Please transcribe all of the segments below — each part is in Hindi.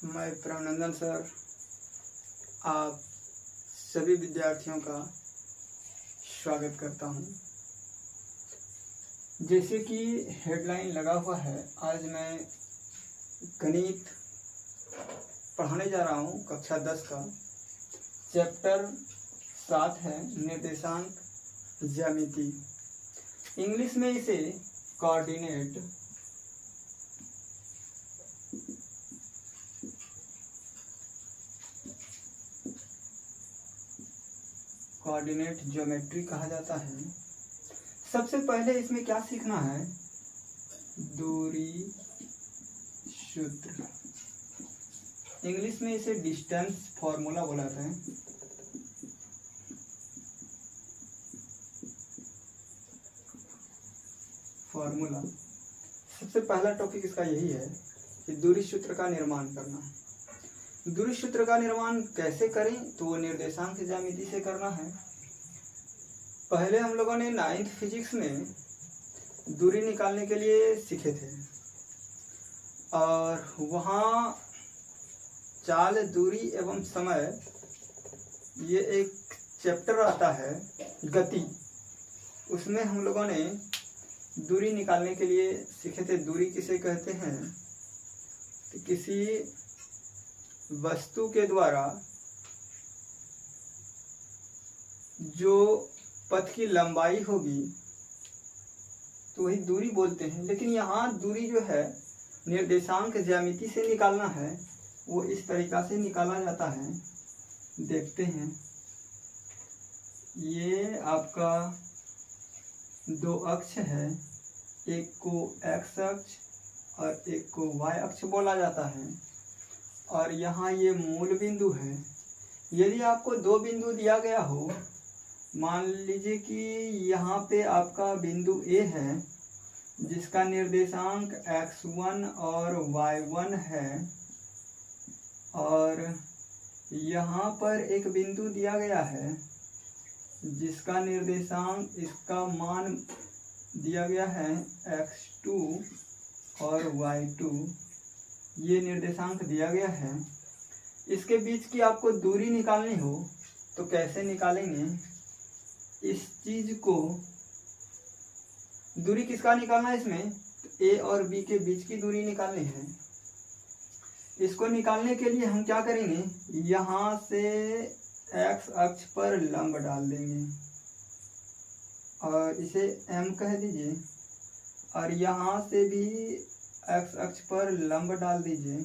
मैं प्रेमनंदन सर आप सभी विद्यार्थियों का स्वागत करता हूं। जैसे कि हेडलाइन लगा हुआ है, आज मैं गणित पढ़ाने जा रहा हूं। कक्षा 10 का चैप्टर 7 है निर्देशांक ज्यामिति। इंग्लिश में इसे कोऑर्डिनेट ज्योमेट्री कहा जाता है। सबसे पहले इसमें क्या सीखना है? दूरी सूत्र। इंग्लिश में इसे डिस्टेंस फॉर्मूला बोला जाता है। फॉर्मूला सबसे पहला टॉपिक इसका यही है कि दूरी सूत्र का निर्माण करना। दूरी सूत्र का निर्माण कैसे करें? तो वो निर्देशांक ज्यामिति से करना है। पहले हम लोगों ने 9th फिजिक्स में दूरी निकालने के लिए सीखे थे और वहाँ चाल, दूरी एवं समय ये एक चैप्टर आता है गति। उसमें हम लोगों ने दूरी निकालने के लिए सीखे थे। दूरी किसे कहते हैं? कि किसी वस्तु के द्वारा जो पथ की लंबाई होगी तो वही दूरी बोलते हैं। लेकिन यहाँ दूरी जो है निर्देशांक ज्यामिति से निकालना है, वो इस तरीका से निकाला जाता है। देखते हैं, ये आपका दो अक्ष है, एक को एक्स अक्ष और एक को वाई अक्ष बोला जाता है। और यहाँ ये मूल बिंदु है। यदि आपको दो बिंदु दिया गया हो, मान लीजिए कि यहाँ पे आपका बिंदु ए है जिसका निर्देशांक x1 और y1 है, और यहाँ पर एक बिंदु दिया गया है जिसका निर्देशांक, इसका मान दिया गया है x2 और y2। ये निर्देशांक दिया गया है। इसके बीच की आपको दूरी निकालनी हो तो कैसे निकालेंगे? इस चीज को दूरी किसका निकालना है? इसमें ए और बी के बीच की दूरी निकालनी है। इसको निकालने के लिए हम क्या करेंगे? यहाँ से एक्स अक्ष पर लंब डाल देंगे और इसे m कह दीजिए, और यहाँ से भी एक्स अक्ष पर लंब डाल दीजिए।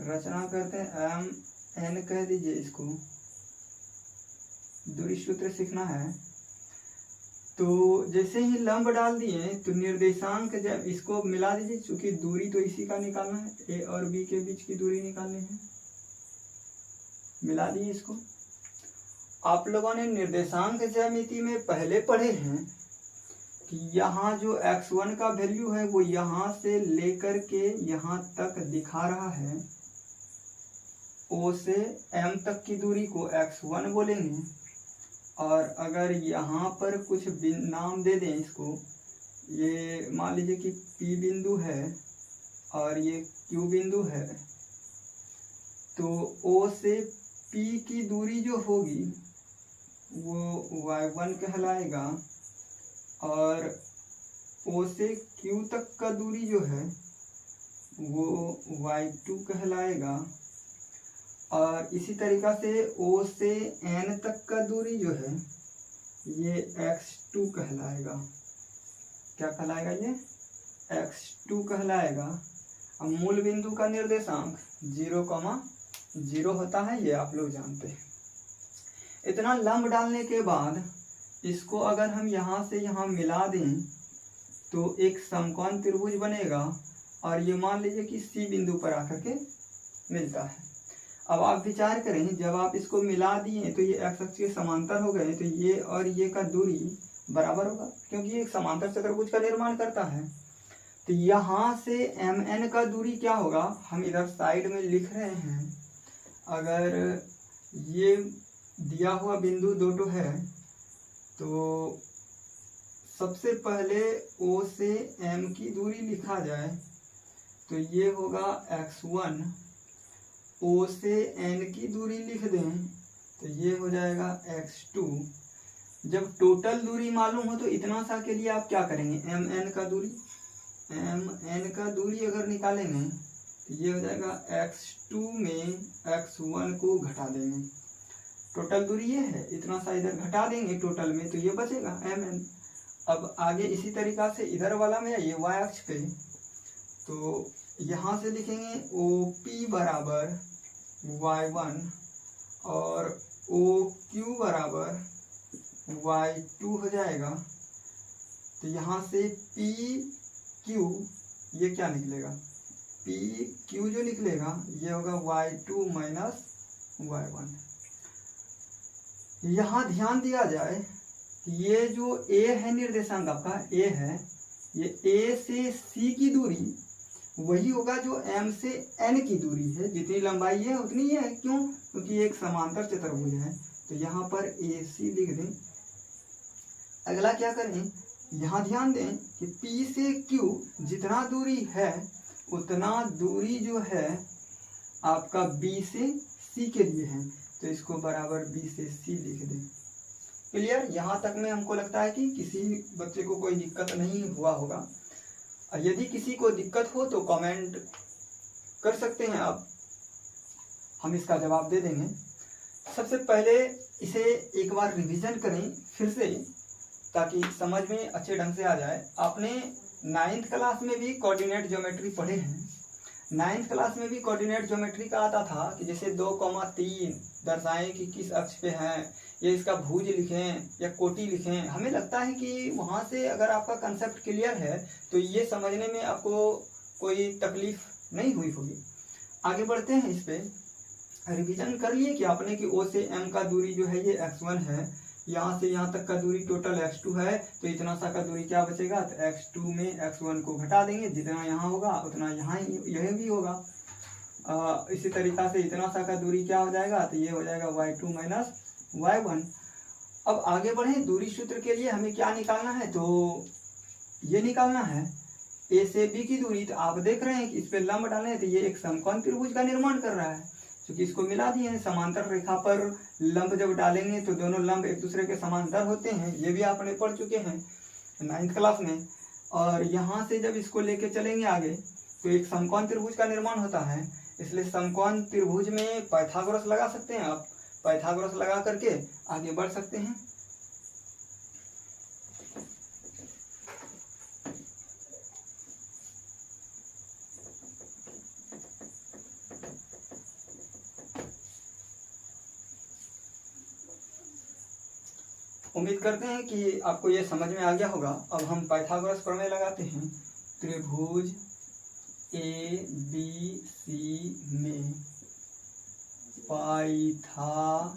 रचना करते हैं, m n कह दीजिए। इसको दूरी सूत्र सीखना है। तो जैसे ही लंब डाल दिए तो निर्देशांक जब इसको मिला दीजिए, क्योंकि दूरी तो इसी का निकालना है, ए और बी के बीच की दूरी निकालनी है। मिला दिए इसको। आप लोगों ने निर्देशांक ज्यामिति में पहले पढ़े हैं कि यहाँ जो x1 का वैल्यू है वो यहाँ से लेकर के यहाँ तक दिखा रहा है। O से M तक की दूरी को x1 बोलेंगे, और अगर यहाँ पर कुछ नाम दे दें इसको, ये मान लीजिए कि P बिंदु है और ये Q बिंदु है, तो O से P की दूरी जो होगी वो y1 कहलाएगा, और O से Q तक का दूरी जो है वो y2 कहलाएगा, और इसी तरीका से O से N तक का दूरी जो है ये x2 कहलाएगा। क्या कहलाएगा? ये x2 कहलाएगा। अब मूल बिंदु का निर्देशांक 0,0 होता है, ये आप लोग जानते हैं। इतना लंब डालने के बाद इसको अगर हम यहाँ से यहाँ मिला दें तो एक समकोण त्रिभुज बनेगा, और ये मान लीजिए कि C बिंदु पर आकर के मिलता है। अब आप विचार करें, जब आप इसको मिला दिए तो ये x अक्ष के समांतर हो गए, तो ये और ये का दूरी बराबर होगा, क्योंकि ये एक समांतर चतुर्भुज का निर्माण करता है। तो यहाँ से mn का दूरी क्या होगा? हम इधर साइड में लिख रहे हैं। अगर ये दिया हुआ बिंदु दो है तो सबसे पहले O से M की दूरी लिखा जाए तो ये होगा x1, O से N की दूरी लिख दें तो ये हो जाएगा x2। जब टोटल दूरी मालूम हो तो इतना सा के लिए आप क्या करेंगे, mn का दूरी अगर निकालेंगे तो ये हो जाएगा x2 में x1 को घटा देंगे। टोटल दूरी ये है, इतना सा इधर घटा देंगे टोटल में तो ये बचेगा mn। अब आगे इसी तरीका से इधर वाला में ये y अक्ष पे, तो यहाँ से लिखेंगे OP बराबर y1 और OQ बराबर y2 हो जाएगा। तो यहाँ से PQ ये क्या निकलेगा, PQ जो निकलेगा ये होगा y2 माइनस y1। यहाँ ध्यान दिया जाए ये जो A है निर्देशांक आपका A है, ये A से C की दूरी वही होगा जो M से N की दूरी है, जितनी लंबाई है उतनी ही है। क्यों, क्योंकि एक समांतर चतुर्भुज है। तो यहाँ पर AC लिख दें। अगला क्या करें, यहाँ ध्यान दें कि P से Q जितना दूरी है उतना दूरी जो है आपका B से C के लिए है, तो इसको बराबर B से C लिख दें। क्लियर, यहाँ तक में हमको लगता है कि किसी बच्चे को कोई दिक्कत नहीं हुआ होगा। यदि किसी को दिक्कत हो तो कमेंट कर सकते हैं आप, हम इसका जवाब दे देंगे। सबसे पहले इसे एक बार रिवीजन करें फिर से, ताकि समझ में अच्छे ढंग से आ जाए। आपने 9th क्लास में भी कोऑर्डिनेट ज्योमेट्री पढ़े हैं। 9th क्लास में भी कोऑर्डिनेट ज्योमेट्री का आता था कि जैसे 2,3 दर्शाएं कि किस अक्ष पे हैं, ये इसका भुज लिखें या कोटि लिखें। हमें लगता है कि वहाँ से अगर आपका कंसेप्ट क्लियर है तो ये समझने में आपको कोई तकलीफ नहीं हुई होगी। आगे बढ़ते हैं, इस पे रिवीजन कर लिए कि आपने कि O से M का दूरी जो है ये x1 है, यहाँ से यहाँ तक का दूरी टोटल x2 है, तो इतना सा का दूरी क्या बचेगा, तो x2 में x1 को घटा देंगे, जितना यहाँ होगा उतना यहाँ यह भी होगा। इसी तरीका से इतना सा का दूरी क्या हो जाएगा, तो ये हो जाएगा y2 माइनस y1। अब आगे बढ़ें, दूरी सूत्र के लिए हमें क्या निकालना है, तो ये निकालना है A से B की दूरी। तो आप देख रहे हैं कि इस पे लंब डाले हैं तो ये एक समकोण त्रिभुज का निर्माण कर रहा है, क्योंकि इसको मिला दिए हैं। समांतर रेखा पर लंब जब डालेंगे तो दोनों लंब एक दूसरे के समांतर होते हैं, ये भी आपने पढ़ चुके हैं 9th क्लास में। और यहाँ से जब इसको लेके चलेंगे आगे तो एक समकोण त्रिभुज का निर्माण होता है, इसलिए समकोण त्रिभुज में पाइथागोरस लगा सकते हैं आप। पाइथागोरस लगा करके आगे बढ़ सकते हैं। उम्मीद करते हैं कि आपको ये समझ में आ गया होगा। अब हम पाइथागोरस प्रमेय लगाते हैं। त्रिभुज ABC में पाइथागोरस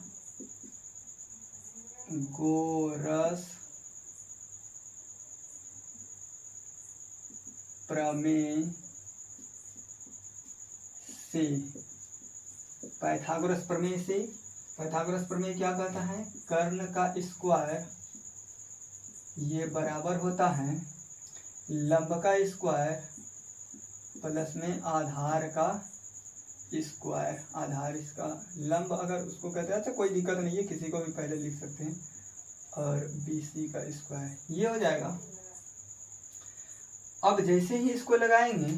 प्रमेय से, पाइथागोरस प्रमेय से, पाइथागोरस प्रमेय क्या कहता है, कर्ण का स्क्वायर ये बराबर होता है लंब का स्क्वायर प्लस में आधार का स्क्वायर। आधार इसका लंब अगर उसको कहते हैं, अच्छा कोई दिक्कत नहीं है, किसी को भी पहले लिख सकते हैं, और BC का स्क्वायर ये हो जाएगा। अब जैसे ही इसको लगाएंगे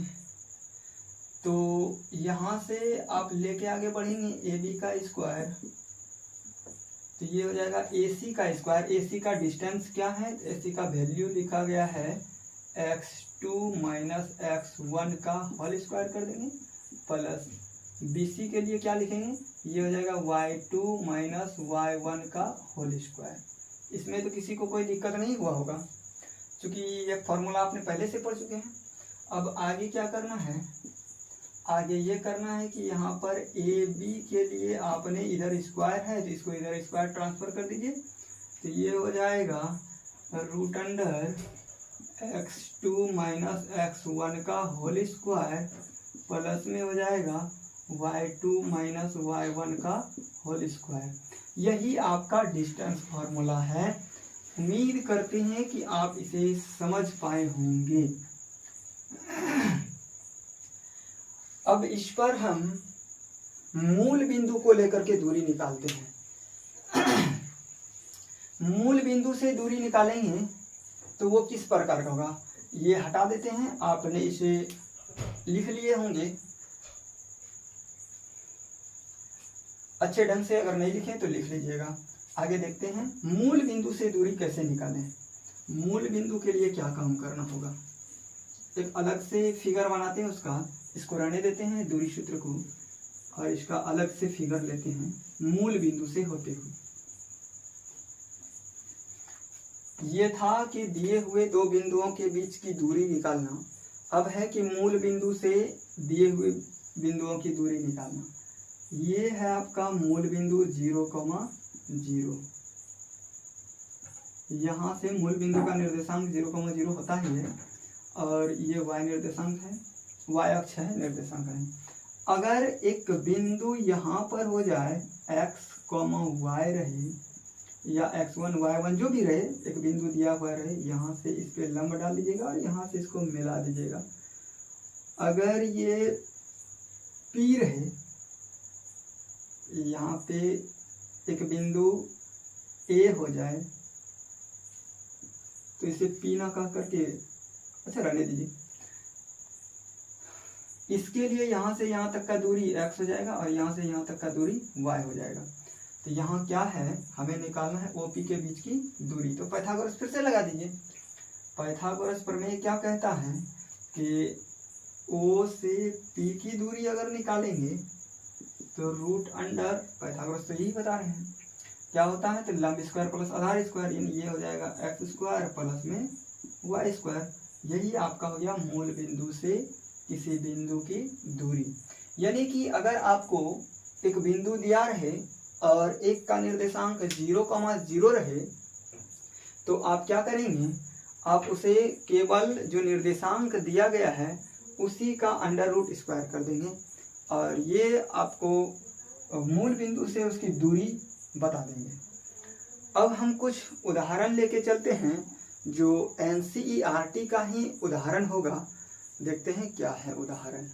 तो यहाँ से आप लेके आगे बढ़ेंगे AB का स्क्वायर, तो ये हो जाएगा AC का स्क्वायर। AC का डिस्टेंस क्या है, AC का वैल्यू लिखा गया है x2 माइनस x1 का होल स्क्वायर कर देंगे, प्लस BC के लिए क्या लिखेंगे, ये हो जाएगा y2 माइनस y1 का होल स्क्वायर। इसमें तो किसी को कोई दिक्कत नहीं हुआ होगा, क्योंकि ये फॉर्मूला आपने पहले से पढ़ चुके हैं। अब आगे क्या करना है, आगे ये करना है कि यहाँ पर AB के लिए आपने इधर स्क्वायर है तो इसको इधर स्क्वायर ट्रांसफर कर दीजिए, तो ये हो जाएगा root under x2 minus x1 का होल स्क्वायर प्लस में हो जाएगा y2 माइनस y1 का होल स्क्वायर। यही आपका डिस्टेंस फार्मूला है। उम्मीद करते हैं कि आप इसे समझ पाए होंगे। अब इस पर हम मूल बिंदु को लेकर के दूरी निकालते हैं। मूल बिंदु से दूरी निकालेंगे तो वो किस प्रकार का होगा, ये हटा देते हैं, आपने इसे लिख लिए होंगे। अच्छे ढंग से अगर नहीं लिखें तो लिख लीजिएगा। आगे देखते हैं मूल बिंदु से दूरी कैसे निकालें। मूल बिंदु के लिए क्या काम करना होगा, एक अलग से फिगर बनाते हैं उसका, इसको रहने देते हैं दूरी सूत्र को, और इसका अलग से फिगर लेते हैं मूल बिंदु से होते हुए। ये था कि दिए हुए दो बिंदुओं के बीच की दूरी निकालना। अब है कि मूल बिंदु से दिए हुए बिंदुओं की दूरी निकालना। ये है आपका मूल बिंदु 0,0। यहाँ से मूल बिंदु का निर्देशांक 0,0 होता ही है, और ये y निर्देशांक है, y अक्ष है, निर्देशांक है। अगर एक बिंदु यहाँ पर हो जाए x, y रहे, या x1 y1 जो भी रहे, एक बिंदु दिया हुआ रहे, यहाँ से इस पे लंब डाल दीजिएगा और यहाँ से इसको मिला दीजिएगा। अगर ये P रहे, यहाँ पे एक बिंदु A हो जाए तो इसे P ना कह करके, अच्छा रहने दीजिए, इसके लिए यहाँ से यहाँ तक का दूरी x हो जाएगा और यहाँ से यहाँ तक का दूरी y हो जाएगा। तो यहाँ क्या है, हमें निकालना है OP के बीच की दूरी। तो पाइथागोरस फिर से लगा दीजिए। पाइथागोरस प्रमेय क्या कहता है कि O से P की दूरी अगर निकालेंगे तो रूट अंडर, पाइथागोरस तो यही बता रहे हैं, क्या होता है, तो लंब स्क्वायर प्लस आधार स्क्वायर, यानी ये हो जाएगा x स्क्वायर प्लस में y स्क्वायर। यही आपका हो गया मूल बिंदु से किसी बिंदु की दूरी। यानी कि अगर आपको एक बिंदु दिया रहे और एक का निर्देशांक 0,0 रहे, तो आप क्या करेंगे, आप उसे केवल जो निर्देशांक दिया गया है उसी का अंडर रूट स्क्वायर कर देंगे, और ये आपको मूल बिंदु से उसकी दूरी बता देंगे। अब हम कुछ उदाहरण लेके चलते हैं जो NCERT का ही उदाहरण होगा। देखते हैं क्या है उदाहरण।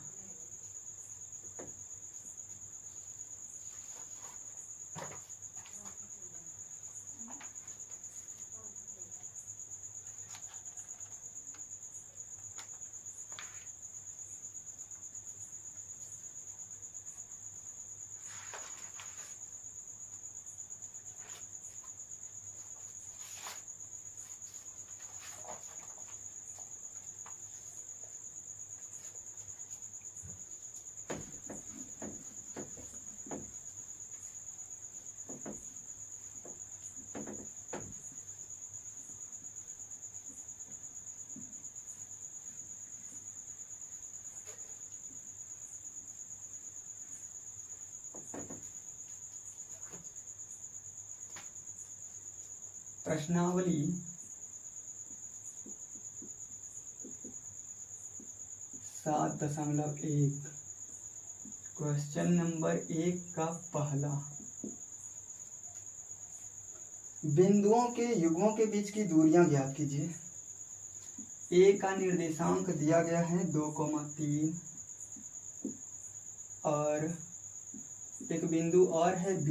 प्रश्नावली 7.1 क्वेश्चन नंबर 1 का पहला, बिंदुओं के युग्मों के बीच की दूरियां ज्ञात कीजिए। A का निर्देशांक दिया गया है 2,3 और एक बिंदु और है B,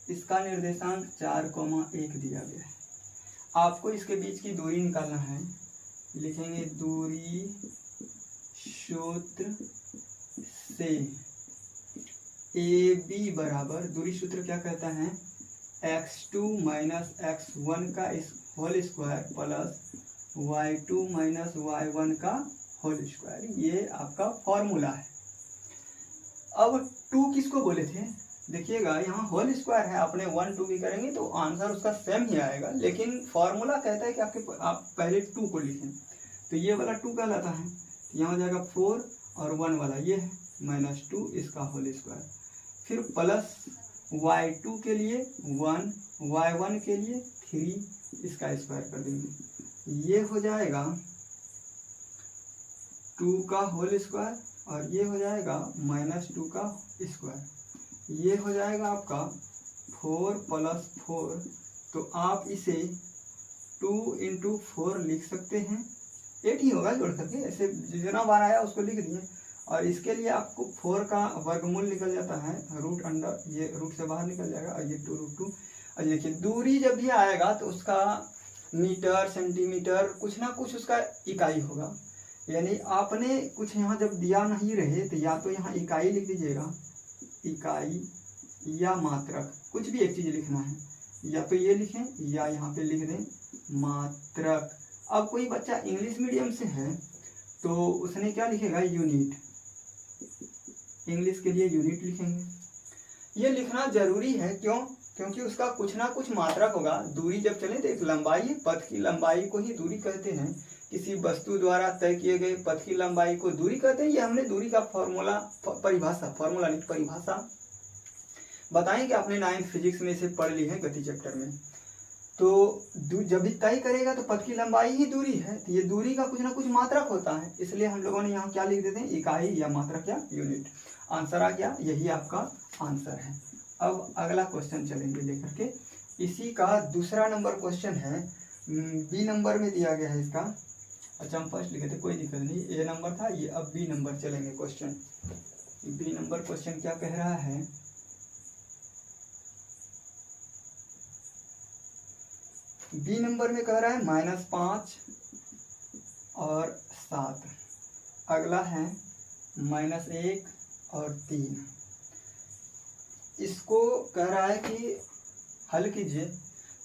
इसका निर्देशांक 4,1 दिया गया है। आपको इसके बीच की दूरी निकालना है। लिखेंगे दूरी सूत्र से AB बराबर, दूरी सूत्र क्या कहता है, x2 माइनस x1 का whole square plus y2 minus y1 का होल स्क्वायर। ये आपका फॉर्मूला है। अब 2 किसको बोले थे, देखिएगा यहाँ होल स्क्वायर है, आपने 1 2 भी करेंगे तो आंसर उसका सेम ही आएगा, लेकिन फॉर्मूला कहता है कि आप पहले 2 को लिखें। तो ये वाला 2 कहलाता है, यहाँ हो जाएगा 4 और 1 वाला ये है माइनस 2 इसका होल स्क्वायर, फिर प्लस y2 के लिए 1, y1 के लिए 3 इसका स्क्वायर कर देंगे। ये हो जाएगा 2 का होल स्क्वायर और ये हो जाएगा माइनस 2 का स्क्वायर। ये हो जाएगा आपका 4 प्लस 4। तो आप इसे 2 इंटू 4 लिख सकते हैं, 8 ही होगा जोड़ करके, ऐसे जितना बार आया उसको लिख दिए। और इसके लिए आपको 4 का वर्गमूल निकल जाता है, रूट अंडर, ये रूट से बाहर निकल जाएगा और ये 2√2। और देखिए दूरी जब भी आएगा तो उसका मीटर सेंटीमीटर कुछ ना कुछ उसका इकाई होगा। यानी आपने कुछ यहाँ जब दिया नहीं रहे तो या तो यहाँ इकाई लिख दीजिएगा, इकाई या मात्रक, कुछ भी एक चीज लिखना है, या तो ये लिखें या यहाँ पे लिख दें मात्रक। अब कोई बच्चा इंग्लिश मीडियम से है तो उसने क्या लिखेगा, यूनिट, इंग्लिश के लिए यूनिट लिखेंगे। ये लिखना जरूरी है, क्यों? क्योंकि उसका कुछ ना कुछ मात्रक होगा। दूरी जब चले तो एक लंबाई, पथ की लंबाई को ही दूरी कहते हैं। किसी वस्तु द्वारा तय किए गए पथ की लंबाई को दूरी कहते हैं। ये हमने दूरी का फॉर्मूला, फॉर्मूला नहीं, परिभाषा बताएं कि आपने 9th फिजिक्स में से पढ़ ली है गति चैप्टर में। तो जब भी तय करेगा तो पथ की लंबाई ही दूरी है, तो ये दूरी का कुछ ना कुछ मात्रक होता है, इसलिए हम लोगों ने यहाँ क्या लिख देते हैं, इकाई या मात्रक या यूनिट। आंसर आ गया, यही आपका आंसर है। अब अगला क्वेश्चन चलेंगे लेकर के, इसी का दूसरा नंबर क्वेश्चन है, बी नंबर में दिया गया है इसका। अच्छा हम फर्स्ट लिखे थे, कोई दिक्कत नहीं, ए नंबर था ये, अब बी नंबर चलेंगे क्वेश्चन। बी नंबर क्वेश्चन क्या कह रहा है, बी नंबर में कह रहा है -5 और 7, अगला है -1 और 3। इसको कह रहा है कि हल कीजिए,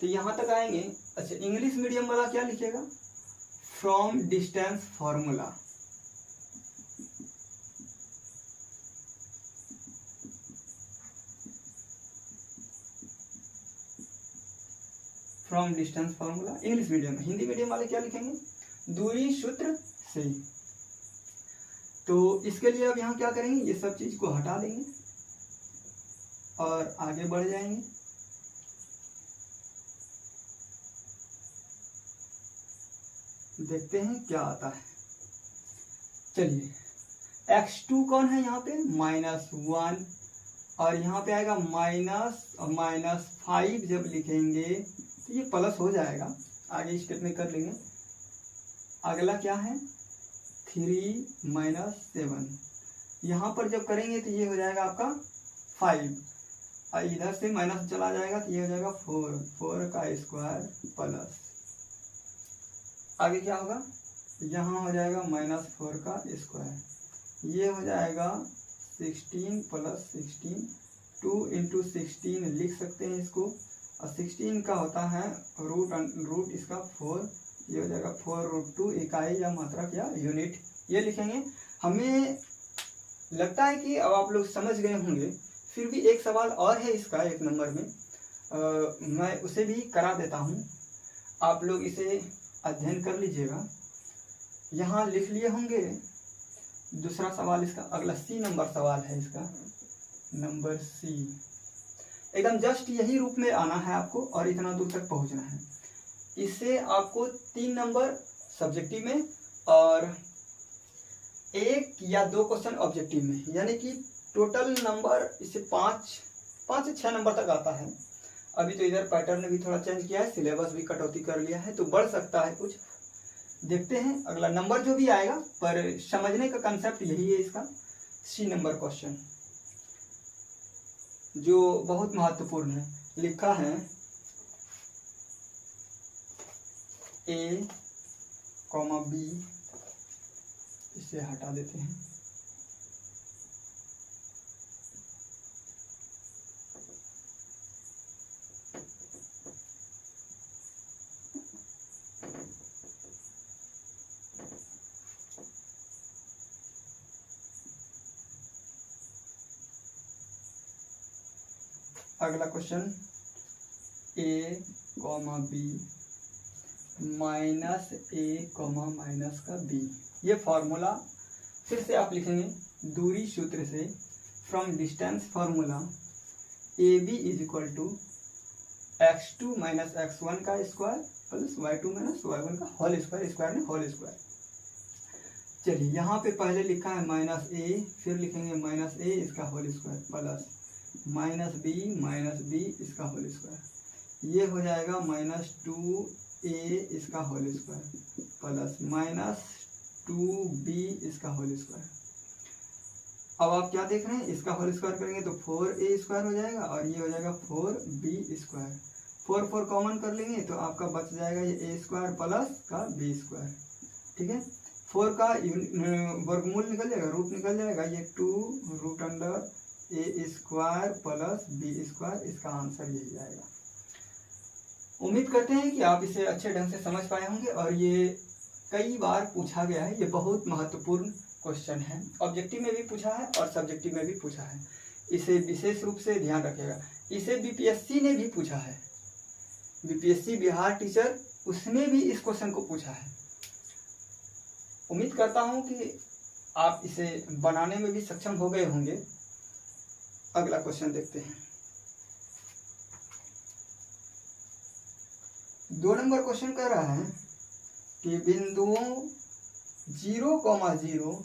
तो यहाँ तक आएंगे। अच्छा इंग्लिश मीडियम वाला क्या लिखेगा, from distance formula, from distance formula English medium. Hindi medium वाले क्या लिखेंगे, दूरी सूत्र से। तो इसके लिए अब यहाँ क्या करेंगे, ये सब चीज को हटा देंगे और आगे बढ़ जाएंगे। देखते हैं क्या आता है। चलिए x2 कौन है यहाँ पे, -1, और यहाँ पे आएगा -5 जब लिखेंगे तो ये प्लस हो जाएगा, आगे स्टेप में कर लेंगे। अगला क्या है 3 - 7, यहाँ पर जब करेंगे तो ये हो जाएगा आपका 5, और इधर से माइनस चला जाएगा तो ये हो जाएगा 4 का स्क्वायर प्लस, आगे क्या होगा, यहाँ हो जाएगा -4 का स्क्वायर, ये हो जाएगा 16 + 16, 2 × 16 लिख सकते हैं इसको, और 16 का होता है रूट इसका 4, ये हो जाएगा 4√2, इकाई या मात्रक या यूनिट, ये लिखेंगे। हमें लगता है कि अब आप लोग समझ गए होंगे, फिर भी एक सवाल और है इसका 1 नंबर में, मैं उसे भी करा देता हूँ, आप लोग इसे अध्ययन कर लीजिएगा। यहाँ लिख लिए होंगे दूसरा सवाल इसका, अगला सी नंबर सवाल है इसका, नंबर सी। एकदम जस्ट यही रूप में आना है आपको और इतना दूर तक पहुंचना है। इससे आपको 3 नंबर सब्जेक्टिव में और 1 या 2 क्वेश्चन ऑब्जेक्टिव में, यानी कि टोटल नंबर इससे 5 से 6 नंबर तक आता है। अभी तो इधर पैटर्न भी थोड़ा चेंज किया है, सिलेबस भी कटौती कर लिया है, तो बढ़ सकता है कुछ, देखते हैं अगला नंबर जो भी आएगा, पर समझने का कंसेप्ट यही है इसका। सी नंबर क्वेश्चन जो बहुत महत्वपूर्ण है, लिखा है A, B, इसे हटा देते हैं, अगला question A, B, -A, -B, ये फॉर्मूला फिर से आप लिखेंगे दूरी सूत्र से, from distance formula AB = x2 - x1 का स्क्वायर प्लस y2 - y1 का होल स्क्वायर, स्क्वायर में होल स्क्वायर। चलिए यहाँ पे पहले लिखा है -A, फिर लिखेंगे -A इसका होल स्क्वायर प्लस -B इसका होल स्क्वायर, ये हो जाएगा -2A इसका होल स्क्वायर प्लस -2B इसका होल स्क्वायर। अब आप क्या देख रहे हैं, इसका होल स्क्वायर करेंगे तो 4a² हो जाएगा और ये हो जाएगा 4b²। 4 कॉमन कर लेंगे तो आपका बच जाएगा ये a² प्लस का b²। ठीक है, 4 का वर्गमूल निकल जाएगा, रूट निकल जाएगा, ये 2√a² प्लस b²। इसका आंसर यही आएगा। उम्मीद करते हैं कि आप इसे अच्छे ढंग से समझ पाए होंगे और ये कई बार पूछा गया है। ये बहुत महत्वपूर्ण क्वेश्चन है, ऑब्जेक्टिव में भी पूछा है और सब्जेक्टिव में भी पूछा है। इसे विशेष रूप से ध्यान रखिएगा। इसे बीपीएससी ने भी पूछा है, बीपीएससी बिहार टीचर, उसने भी इस क्वेश्चन को पूछा है। उम्मीद करता हूं कि आप इसे बनाने में भी सक्षम हो गए होंगे। अगला क्वेश्चन देखते हैं। 2 नंबर क्वेश्चन कह रहा है कि बिंदुओं 0,0,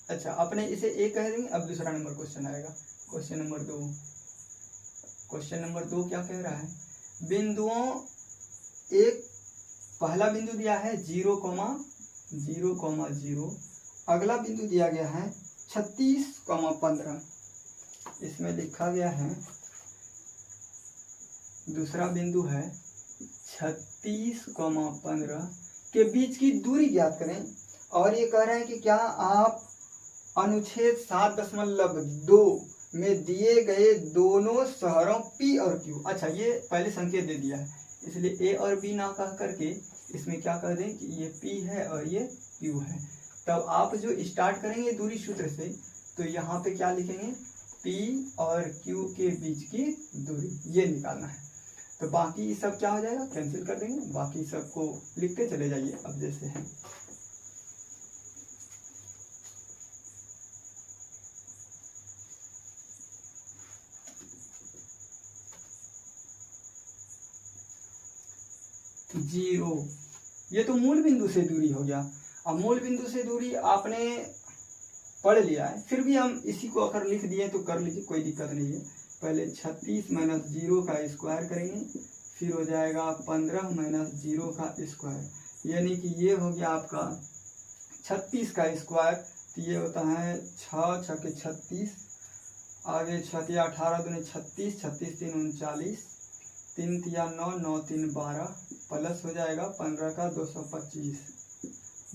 अच्छा अपने इसे ए कह देंगे। अब दूसरा नंबर क्वेश्चन आएगा, क्वेश्चन नंबर 2। क्वेश्चन नंबर 2 क्या कह रहा है, बिंदुओं एक पहला बिंदु दिया है 0,0, अगला बिंदु दिया गया है 36,15। इसमें लिखा गया है दूसरा बिंदु है 36,15 के बीच की दूरी ज्ञात करें। और ये कह रहे हैं कि क्या आप अनुच्छेद 7.2 में दिए गए दोनों शहरों P और Q, अच्छा ये पहले संकेत दे दिया है इसलिए A और B ना कह करके इसमें क्या कर दें कि ये P है और ये Q है। तब आप जो स्टार्ट करेंगे दूरी सूत्र से तो यहाँ पे क्या लिखेंगे, P और Q के बीच की दूरी ये निकालना है। तो बाकी सब क्या हो जाएगा, कैंसिल कर देंगे, बाकी सबको लिखते चले जाइए। अब जैसे है जीरो, ये तो मूल बिंदु से दूरी हो गया। अब मूल बिंदु से दूरी आपने पढ़ लिया है, फिर भी हम इसी को अगर लिख दिए तो कर लीजिए, कोई दिक्कत नहीं है। पहले 36 - 0 का स्क्वायर करेंगे, फिर हो जाएगा 15 - 0 का स्क्वायर, यानी कि ये हो गया आपका 36 का स्क्वायर। तो ये होता है 6 × 6 = 36, आगे 6 × 18 = 36, 36 × 3 = 39, 3 × 9 = 9, 3 = 12, प्लस हो जाएगा 15 का 225।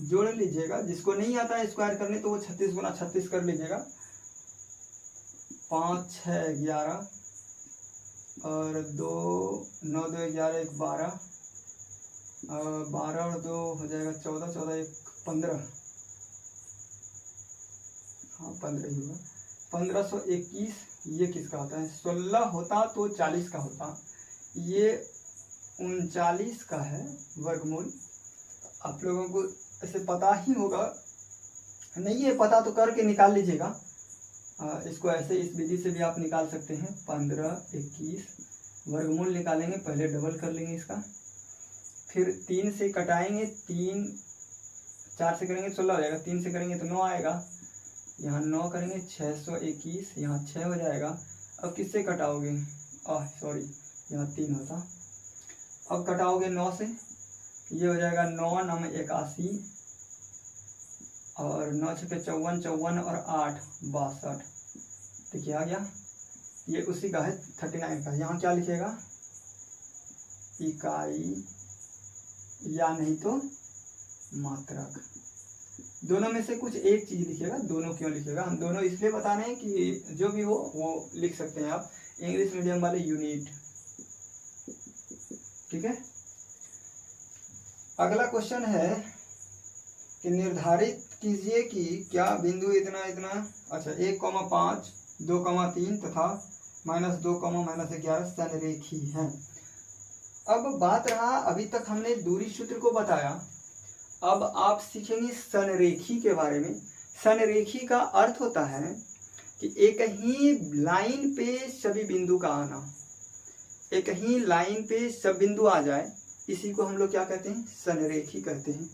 जोड़ लीजिएगा, जिसको नहीं आता है स्क्वायर करने तो वो 36 × 36 कर लीजिएगा। 5 × 6 = 11 और 2 × 9 = 2 = 11, 1 = 12, 12 और 2 हो जाएगा 14, 14 × 1 = 15, हाँ 15 ही होगा, 1521। ये किसका होता है, 16 होता तो 40 का होता, ये 39 का है वर्गमूल। आप लोगों को ऐसे पता ही होगा, नहीं है पता तो करके निकाल लीजिएगा। इसको ऐसे इस विधि से भी आप निकाल सकते हैं। 15, 21 वर्गमूल निकालेंगे, पहले डबल कर लेंगे इसका, फिर 3 से कटाएंगे, 3 4 से करेंगे 16 हो जाएगा, 3 से करेंगे तो 9 आएगा, यहाँ 9 करेंगे 621, यहाँ 6 हो जाएगा। अब किससे कटाओगे, सॉरी यहाँ 3 होता, अब कटाओगे 9 से, ये हो जाएगा 9 × 9 = 81 और 9 × 6 = 54, 54 और 8 = 62। देखिए आ गया, ये उसी का है 39 का। यहाँ क्या लिखेगा, इकाई या नहीं तो मात्रक, दोनों में से कुछ एक चीज लिखिएगा। दोनों क्यों लिखिएगा, हम दोनों इसलिए बता रहे हैं कि जो भी हो वो लिख सकते हैं आप, इंग्लिश मीडियम वाले यूनिट। ठीक है, अगला क्वेश्चन है कि निर्धारित कीजिए कि क्या बिंदु इतना इतना, अच्छा 1,5, 2,3 तथा -2, -11 संरेखी हैं। अब बात रहा, अभी तक हमने दूरी सूत्र को बताया, अब आप सीखेंगे संरेखी के बारे में। संरेखी का अर्थ होता है कि एक ही लाइन पे सभी बिंदु का आना, एक ही लाइन पे सब बिंदु आ जाए, इसी को हम लोग क्या कहते हैं, संरेखी कहते हैं।